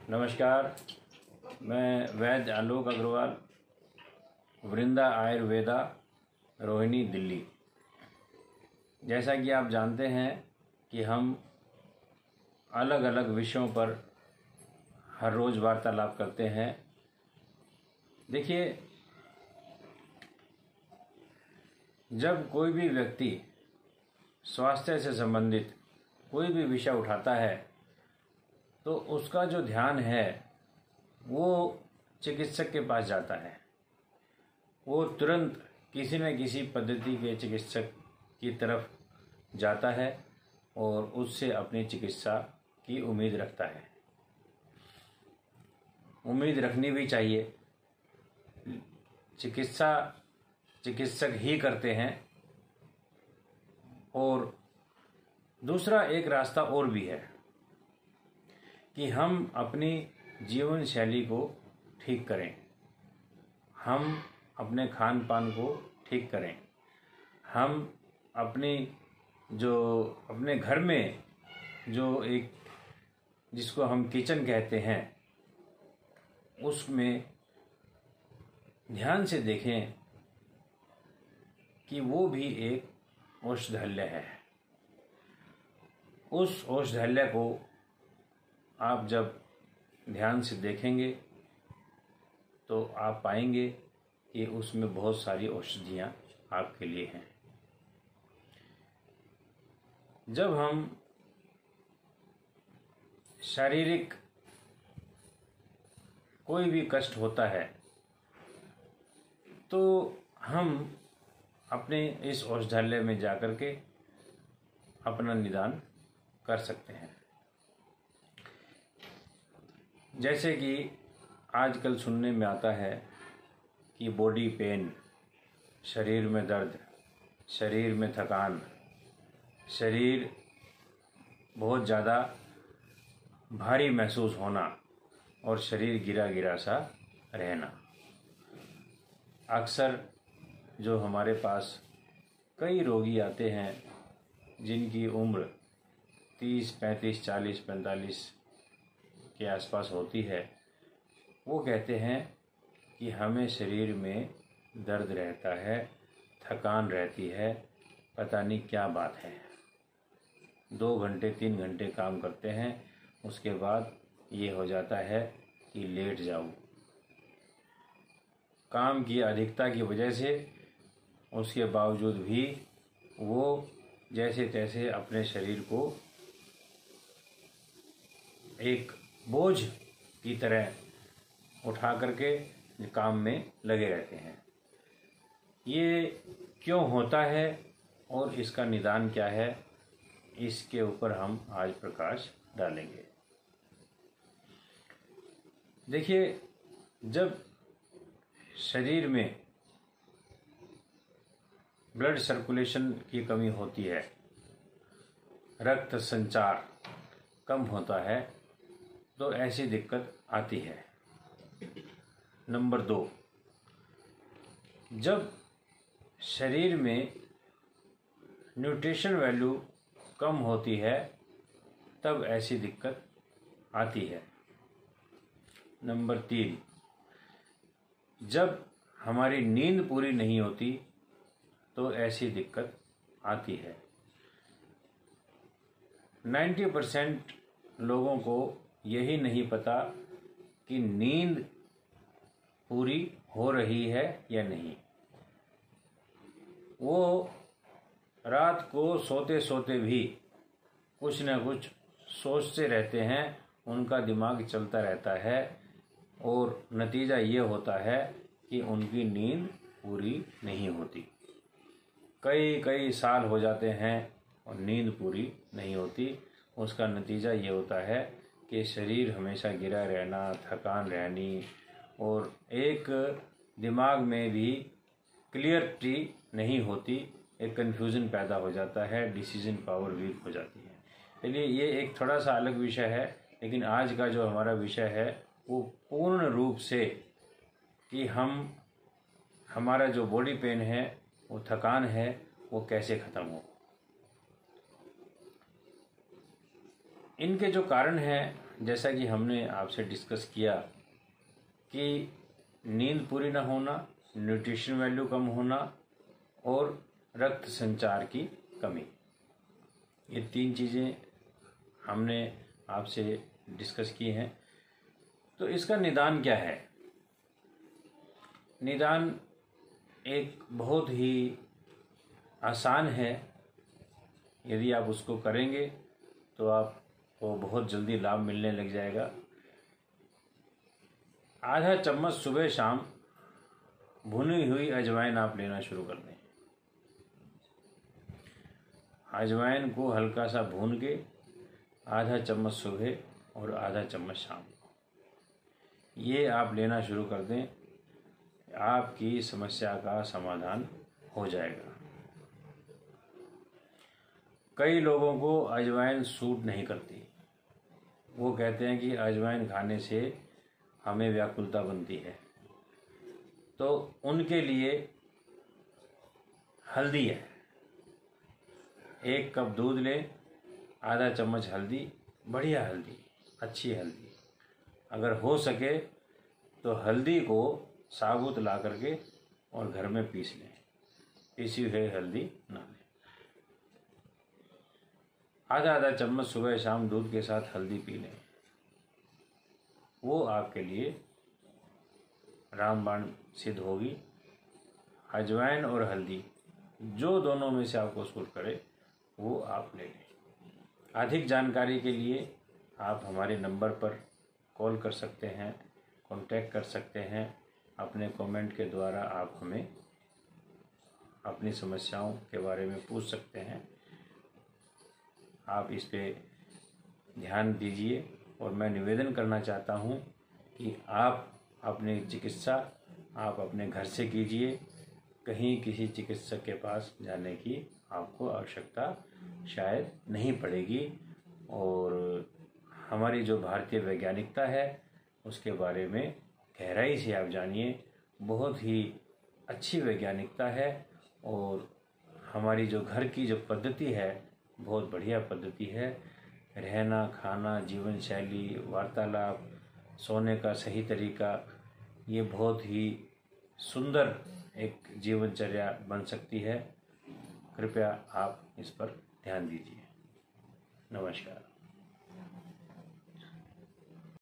नमस्कार, मैं वैद्य आलोक अग्रवाल, वृंदा आयुर्वेदा, रोहिणी, दिल्ली। जैसा कि आप जानते हैं कि हम अलग अलग विषयों पर हर रोज़ वार्तालाप करते हैं। देखिए, जब कोई भी व्यक्ति स्वास्थ्य से संबंधित कोई भी विषय उठाता है तो उसका जो ध्यान है वो चिकित्सक के पास जाता है। वो तुरंत किसी न किसी पद्धति के चिकित्सक की तरफ जाता है और उससे अपनी चिकित्सा की उम्मीद रखता है। उम्मीद रखनी भी चाहिए। चिकित्सा चिकित्सक ही करते हैं। और दूसरा एक रास्ता और भी है कि हम अपनी जीवन शैली को ठीक करें, हम अपने खान पान को ठीक करें, हम अपने घर में जो एक जिसको हम किचन कहते हैं उसमें ध्यान से देखें कि वो भी एक औषधालय है। उस औषधालय को आप जब ध्यान से देखेंगे तो आप पाएंगे कि उसमें बहुत सारी औषधियाँ आपके लिए हैं। जब हम शारीरिक कोई भी कष्ट होता है तो हम अपने इस औषधालय में जाकर के अपना निदान कर सकते हैं। जैसे कि आजकल सुनने में आता है कि बॉडी पेन, शरीर में दर्द, शरीर में थकान, शरीर बहुत ज़्यादा भारी महसूस होना और शरीर गिरा गिरा सा रहना। अक्सर जो हमारे पास कई रोगी आते हैं जिनकी उम्र 30, 35, 40, 45 के आसपास होती है, वो कहते हैं कि हमें शरीर में दर्द रहता है, थकान रहती है, पता नहीं क्या बात है। 2 घंटे 3 घंटे काम करते हैं, उसके बाद ये हो जाता है कि लेट जाऊं। काम की अधिकता की वजह से उसके बावजूद भी वो जैसे तैसे अपने शरीर को एक बोझ की तरह उठा करके काम में लगे रहते हैं। ये क्यों होता है और इसका निदान क्या है, इसके ऊपर हम आज प्रकाश डालेंगे। देखिए, जब शरीर में ब्लड सर्कुलेशन की कमी होती है, रक्त संचार कम होता है, तो ऐसी दिक्कत आती है। नंबर 2, जब शरीर में न्यूट्रिशन वैल्यू कम होती है तब ऐसी दिक्कत आती है। नंबर 3, जब हमारी नींद पूरी नहीं होती तो ऐसी दिक्कत आती है। 90% लोगों को यही नहीं पता कि नींद पूरी हो रही है या नहीं। वो रात को सोते सोते भी कुछ न कुछ सोचते रहते हैं, उनका दिमाग चलता रहता है और नतीजा ये होता है कि उनकी नींद पूरी नहीं होती। कई साल हो जाते हैं और नींद पूरी नहीं होती। उसका नतीजा ये होता है कि शरीर हमेशा गिरा रहना, थकान रहनी और एक दिमाग में भी क्लियरिटी नहीं होती, एक कन्फ्यूज़न पैदा हो जाता है, डिसीजन पावर वीक हो जाती है। चलिए, ये एक थोड़ा सा अलग विषय है, लेकिन आज का जो हमारा विषय है वो पूर्ण रूप से कि हमारा जो बॉडी पेन है, वो थकान है, वो कैसे ख़त्म हो। इनके जो कारण हैं जैसा कि हमने आपसे डिस्कस किया कि नींद पूरी ना होना, न्यूट्रिशन वैल्यू कम होना और रक्त संचार की कमी, ये 3 चीज़ें हमने आपसे डिस्कस की हैं। तो इसका निदान क्या है? निदान एक बहुत ही आसान है। यदि आप उसको करेंगे तो आपको बहुत जल्दी लाभ मिलने लग जाएगा। आधा चम्मच सुबह शाम भुनी हुई अजवाइन आप लेना शुरू कर दें। अजवाइन को हल्का सा भून के आधा चम्मच सुबह और आधा चम्मच शाम को ये आप लेना शुरू कर दें, आपकी समस्या का समाधान हो जाएगा। कई लोगों को अजवाइन सूट नहीं करती। वो कहते हैं कि अजवाइन खाने से हमें व्याकुलता बनती है। तो उनके लिए हल्दी है। 1 कप दूध लें, आधा चम्मच हल्दी, बढ़िया हल्दी, अच्छी हल्दी। अगर हो सके तो हल्दी को साबुत ला करके और घर में पीस लें। पीसी हुई हल्दी ना लें। आधा चम्मच सुबह शाम दूध के साथ हल्दी पी लें। वो आपके लिए रामबाण सिद्ध होगी। अजवाइन और हल्दी जो दोनों में से आपको सूट करे वो आप ले लें। अधिक जानकारी के लिए आप हमारे नंबर पर कॉल कर सकते हैं, कांटेक्ट कर सकते हैं। अपने कमेंट के द्वारा आप हमें अपनी समस्याओं के बारे में पूछ सकते हैं। आप इस पे ध्यान दीजिए और मैं निवेदन करना चाहता हूँ कि आप अपनी चिकित्सा आप अपने घर से कीजिए। कहीं किसी चिकित्सक के पास जाने की आपको आवश्यकता शायद नहीं पड़ेगी। और हमारी जो भारतीय वैज्ञानिकता है उसके बारे में गहराई से आप जानिए। बहुत ही अच्छी वैज्ञानिकता है और हमारी जो घर की जो पद्धति है बहुत बढ़िया पद्धति है। रहना, खाना, जीवन शैली, वार्तालाप, सोने का सही तरीका, ये बहुत ही सुंदर एक जीवनचर्या बन सकती है। कृपया आप इस पर ध्यान दीजिए। नमस्कार।